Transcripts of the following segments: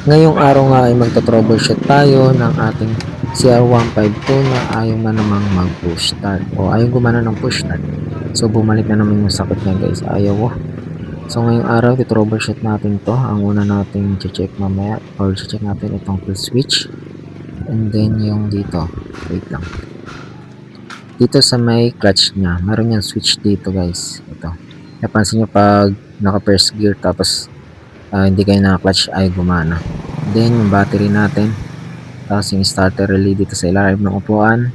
Ngayong araw nga ay magta-troubleshoot tayo ng ating CR152 na ayaw na namang mag-push start o ayaw gumana ng push start. So bumalik na naman yung sakit niya guys, ayaw oh. So ngayong araw i-troubleshoot natin to. Ang una natin check mamaya or check natin itong kill switch and then yung dito, wait lang, dito sa may clutch niya meron yung switch dito guys. Ito, napansin nyo pag naka first gear tapos hindi kayo naka-clutch ay gumana. Then yung battery natin, tapos yung starter relay dito sa ilalim ng upuan,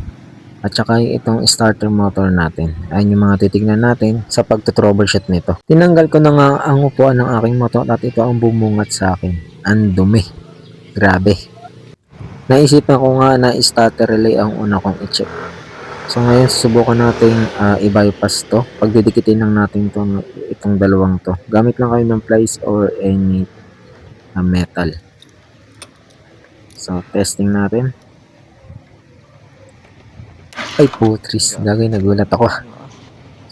at saka itong starter motor natin. Ayun yung mga titignan natin sa pagto-troubleshoot nito. Tinanggal ko na nga ang upuan ng aking motor at ito ang bumungat sa akin. Ang dumi. Grabe. Naisipan ko nga na starter relay ang una kong i-check. So ngayon susubukan natin i-bypass to. Pagdidikitin lang natin itong dalawang to. Gamit lang kayo ng pliers or any metal. So testing natin. Ay putris, lagay nagulat ako.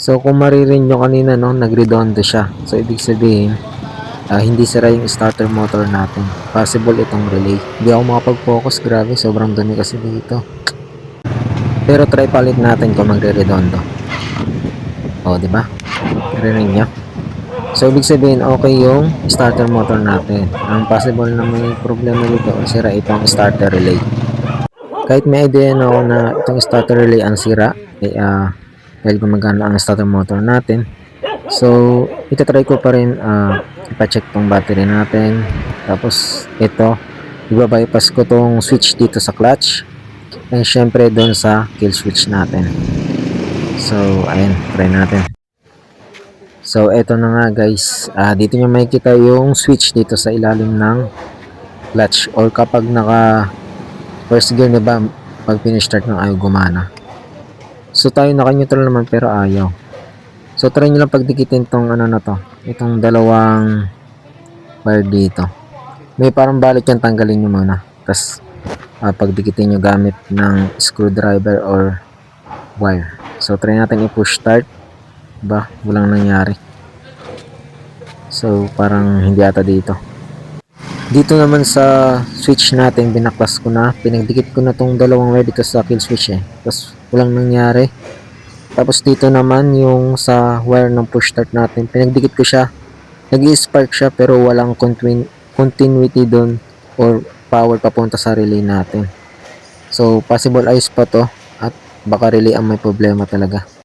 So kung maririn nyo kanina no, nagredondo siya. So ibig sabihin hindi sira yung starter motor natin. Possible itong relay. Hindi ako makapag-focus, grabe, sobrang dumi kasi dito. Pero try palit natin kung magre-redondo. O, di ba? Rinig nyo. So ibig sabihin okay yung starter motor natin. Ang possible na may problema dito o sira itong starter relay. Kahit may idea na ako na itong starter relay ang sira, dahil gumagana ang starter motor natin. So itatry ko pa rin ipacheck tong battery natin. Tapos ito, iba-bypass ko tong switch dito sa clutch. And syempre doon sa kill switch natin. So ayan, try natin. So eto na nga guys, dito nyo makikita yung switch dito sa ilalim ng clutch or kapag naka first gear, diba, pag finish-start ng ayaw gumana. So tayo naka-neutral naman pero ayaw. So try nyo lang pagdikitin tong ano na to, itong dalawang wire dito. May parang balot yan, tanggalin nyo muna. Tapos pagdikitin nyo gamit ng screwdriver or wire. So try natin i-push start. Ba, walang nangyari. So parang hindi ata dito. Dito naman sa switch natin, binaklas ko na, pinagdikit ko na tong dalawang wire dito sa kill switch tapos walang nangyari. Tapos dito naman yung sa wire ng push start natin, pinagdikit ko siya, nag-i-spark siya pero walang continuity doon or power papunta sa relay natin. So possible ayos pa to at baka relay ang may problema talaga.